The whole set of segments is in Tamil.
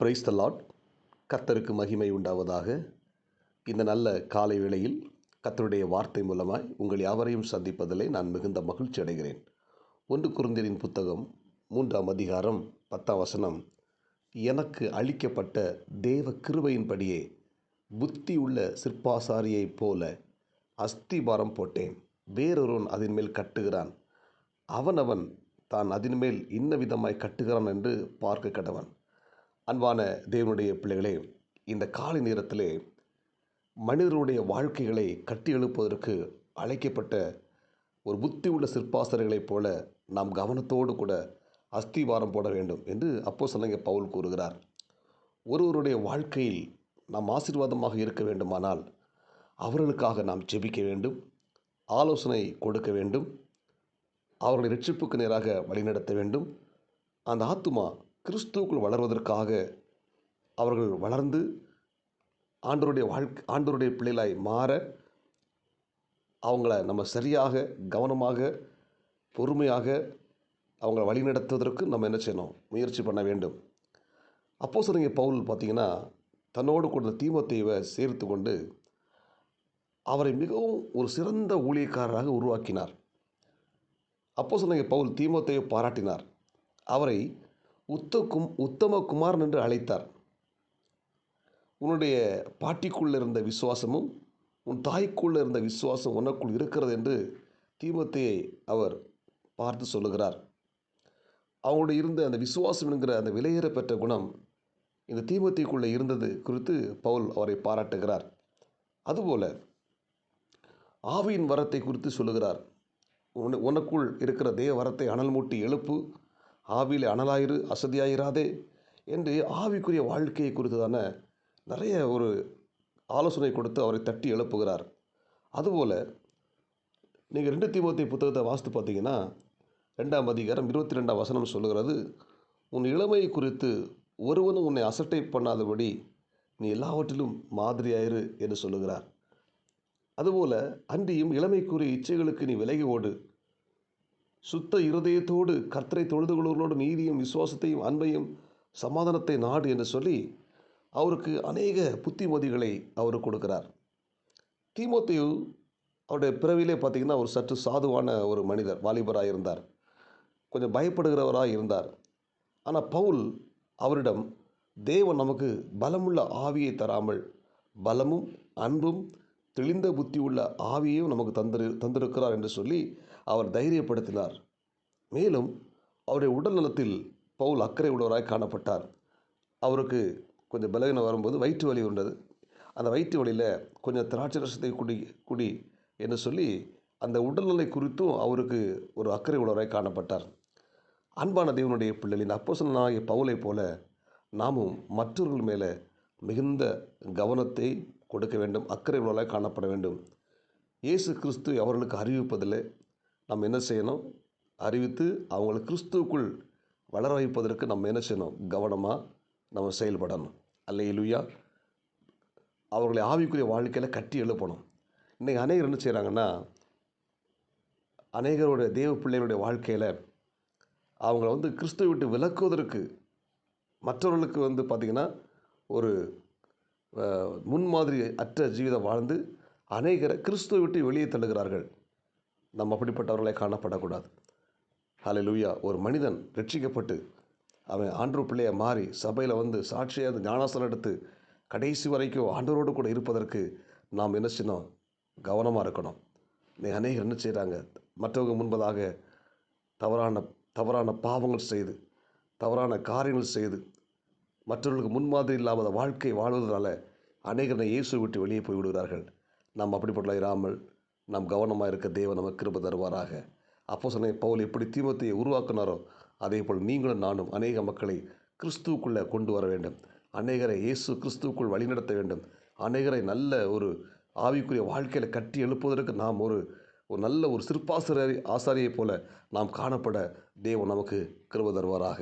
Praise the Lord. கர்த்தருக்கு மகிமை உண்டாவதாக. இந்த நல்ல காலை வேளையில் கர்த்தருடைய வார்த்தை மூலமாய் உங்கள் யாவரையும் சந்திப்பதிலே நான் மிகுந்த மகிழ்ச்சி அடைகிறேன். 1 கொரிந்தியரின் புத்தகம் 3ஆம் அதிகாரம் 10ஆம் வசனம், எனக்கு அளிக்கப்பட்ட தேவ கிருபையின்படியே புத்தியுள்ள சிற்பாசாரியைப் போல அஸ்திபாரம் போட்டேன், வேறொருவன் அதன் மேல் கட்டுகிறான், அவனவன் தான் அதன் மேல் இன்ன விதமாய் கட்டுகிறான் என்று பார்க்க கடவன். அன்பான தேவனுடைய பிள்ளைகளே, இந்த காலை நேரத்திலே மனிதர்களுடைய வாழ்க்கைகளை கட்டி எழுப்புவதற்கு அழைக்கப்பட்ட ஒரு புத்தி உள்ள சிற்பாசர்களைப் போல நாம் கவனத்தோடு கூட அஸ்திவாரம் போட வேண்டும் என்று அப்போஸ்தலனாகிய பவுல் கூறுகிறார். ஒருவருடைய வாழ்க்கையில் நாம் ஆசீர்வாதமாக இருக்க வேண்டுமானால் அவர்களுக்காக நாம் ஜெபிக்க வேண்டும், ஆலோசனை கொடுக்க வேண்டும், அவர்களை இரட்சிப்புக்கு நேராக வழிநடத்த வேண்டும். அந்த ஆத்துமா கிறிஸ்துவுக்குள் வளர்வதற்காக அவர்கள் வளர்ந்து ஆண்டவருடைய பிள்ளைகளாய் மாற அவங்கள நம்ம சரியாக கவனமாக பொறுமையாக அவங்கள வழிநடத்துவதற்கு நம்ம என்ன செய்யணும், முயற்சி பண்ண வேண்டும். அப்போஸ்தலனாகிய பவுல் பார்த்திங்கன்னா, தன்னோடு கூட தீமோத்தேயுவை சேர்த்து கொண்டு அவரை மிகவும் ஒரு சிறந்த ஊழியக்காரராக உருவாக்கினார். அப்போஸ்தலனாகிய பவுல் தீமோத்தேயுவை பாராட்டினார். அவரை உத்தம குமாரன் என்று அழைத்தார். உன்னுடைய பாட்டிக்குள்ளே இருந்த விசுவாசமும் உன் தாய்க்குள்ளே இருந்த விசுவாசம் உனக்குள் இருக்கிறது என்று தீமோத்தேயை அவர் பார்த்து சொல்லுகிறார். அவங்களுடைய இருந்த அந்த விசுவாசம் என்கிற அந்த விலையேற பெற்ற குணம் இந்த தீமோத்தேயுக்குள்ளே இருந்தது குறித்து பவுல் அவரை பாராட்டுகிறார். அதுபோல ஆவியின் வரத்தை குறித்து சொல்லுகிறார். உனக்குள் இருக்கிற தேவ வரத்தை அனல் மூட்டி எழுப்பு, ஆவியிலே அனலாயிரு, அசதியாயிராதே என்று ஆவிக்குரிய வாழ்க்கையை குறித்ததான நிறைய ஒரு ஆலோசனை கொடுத்து அவரை தட்டி எழுப்புகிறார். அதுபோல் நீங்கள் 2 தீமோத்தேயு புத்தகத்தை வாசித்து பார்த்தீங்கன்னா 2ஆம் அதிகாரம் 22ஆம் வசனம் சொல்லுகிறது, உன் இளமையை குறித்து ஒருவனும் உன்னை அசட்டை பண்ணாதபடி நீ எல்லாவற்றிலும் மாதிரியாயிரு என்று சொல்லுகிறார். அதுபோல் அன்றியும் இளமைக்குரிய இச்சைகளுக்கு நீ விலகி ஓடு, சுத்த இருதயத்தோடு கர்த்தரை தொழுது கொள்வர்களோடு நீதியும் விசுவாசத்தையும் அன்பையும் சமாதானத்தை நாடு என்று சொல்லி அவருக்கு அநேக புத்திமதிகளை அவர் கொடுக்கிறார். தீமோத்தேயு அவருடைய பிறவிலே பார்த்திங்கன்னா ஒரு சற்று சாதுவான ஒரு மனிதர், வாலிபராக இருந்தார், கொஞ்சம் பயப்படுகிறவராக இருந்தார். ஆனால் பவுல் அவரிடம் தேவன் நமக்கு பலமுள்ள ஆவியை தராமல் பலமும் அன்பும் தெளிந்த புத்தி உள்ள ஆவியையும் நமக்கு தந்திருக்கிறார் என்று சொல்லி அவர் தைரியப்படுத்தினார். மேலும் அவருடைய உடல் நலத்தில் பவுல் அக்கறை உள்ளவராய் காணப்பட்டார். அவருக்கு கொஞ்சம் பலவீனம் வரும்போது வயிற்று வலி உண்டது. அந்த வயிற்று வலியில் கொஞ்சம் திராட்சை ரசத்தை குடி என்று சொல்லி அந்த உடல்நிலை குறித்தும் அவருக்கு ஒரு அக்கறை உள்ளவராய் காணப்பட்டார். அன்பான தேவனுடைய பிள்ளைகளின் அப்போஸ்தலனாகிய பவுலை போல நாமும் மற்றவர்கள் மேலே மிகுந்த கவனத்தை கொடுக்க வேண்டும், அக்கறை உள்ளவராய் காணப்பட வேண்டும். இயேசு கிறிஸ்து அவர்களுக்கு அறிவிப்பதில் நம்ம என்ன செய்யணும், அறிவித்து அவங்களை கிறிஸ்துவுக்குள் வளர வைப்பதற்கு நம்ம என்ன செய்யணும், கவனமாக நம்ம செயல்படணும். அல்லேலூயா. அவர்களை ஆவிக்குரிய வாழ்க்கையில் கட்டி எழுப்பணும். இன்றைக்கி அநேகர் என்ன செய்கிறாங்கன்னா, அநேகருடைய தேவ பிள்ளைகளுடைய வாழ்க்கையில் அவங்கள கிறிஸ்துவை விட்டு விலக்குவதற்கு மற்றவர்களுக்கு பார்த்திங்கன்னா ஒரு முன்மாதிரி அற்ற ஜீவிதம் வாழ்ந்து அநேகரை கிறிஸ்துவை விட்டு வெளியே தள்ளுகிறார்கள். நம்ம அப்படிப்பட்டவர்களை காணப்படக்கூடாது. ஹல்லேலூயா. ஒரு மனிதன் ரட்சிக்கப்பட்டு அவன் ஆண்டவர் பிள்ளையை மாறி சபையில் சாட்சியாக ஞானஸ்தானம் எடுத்து கடைசி வரைக்கும் ஆண்டவரோடு கூட இருப்பதற்கு நாம் என்ன செய்யணும், கவனமாக இருக்கணும். அநேகர் என்ன செய்கிறாங்க, மற்றவங்க முன்பதாக தவறான பாவங்கள் செய்து தவறான காரியங்கள் செய்து மற்றவர்களுக்கு முன்மாதிரி இல்லாத வாழ்க்கை வாழ்வதனால அநேகரை இயேசுவை விட்டு வெளியே போய் விடுகிறார்கள். நாம் அப்படிப்பட்ட இராமல் நாம் கவனமாக இருக்க தேவன் நமக்கு கிருபை தருவாராக. அப்போஸ்தலனாகிய பவுல் எப்படி தீமோத்தேயுவை உருவாக்கினாரோ அதே போல் நீங்களும் நானும் அநேக மக்களை கிறிஸ்துவுக்குள்ளே கொண்டு வர வேண்டும். அநேகரை இயேசு கிறிஸ்துவுக்குள் வழிநடத்த வேண்டும். அநேகரை நல்ல ஒரு ஆவிக்குரிய வாழ்க்கையில் கட்டி எழுப்புவதற்கு நாம் ஒரு நல்ல ஒரு ஆசாரியைப் போல நாம் காணப்பட தேவன் நமக்கு கிருபை தருவாராக.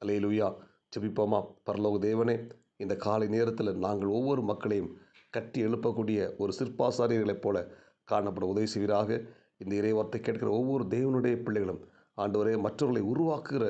அல்லேலூயா. ஜெபிப்போமா. பரலோக தேவனே, இந்த காலை நேரத்தில் நாங்கள் ஒவ்வொரு மக்களையும் கட்டி எழுப்பக்கூடிய ஒரு சிற்பாசாரியர்களைப் போல காணப்பட உதவி செய்வீராக. இந்த இறைவார்த்தை கேட்கிற ஒவ்வொரு தேவனுடைய பிள்ளைகளும் ஆண்டவரே மற்றவர்களை உருவாக்குகிற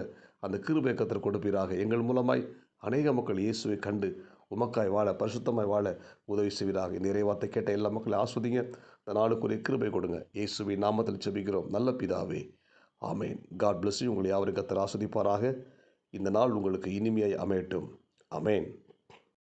அந்த கிருபை கர்த்தர் கொடுப்பீராக. எங்கள் மூலமாய் அநேக மக்கள் இயேசுவை கண்டு உமக்காய் வாழ, பரிசுத்தமாய் வாழ உதவி செய்வீராக. இந்த இறைவார்த்தை கேட்ட எல்லா மக்களையும் ஆஸ்வதிங்க. இந்த நாளுக்குரிய கிருபை கொடுங்க. இயேசுவின் நாமத்தில் ஜெபிக்கிறோம் நல்ல பிதாவே. ஆமேன். God bless you. உங்களை யாவரும் கர்த்தர் ஆஸ்வதிப்பாராக. இந்த நாள் உங்களுக்கு இனிமையாய் அமையட்டும். ஆமேன்.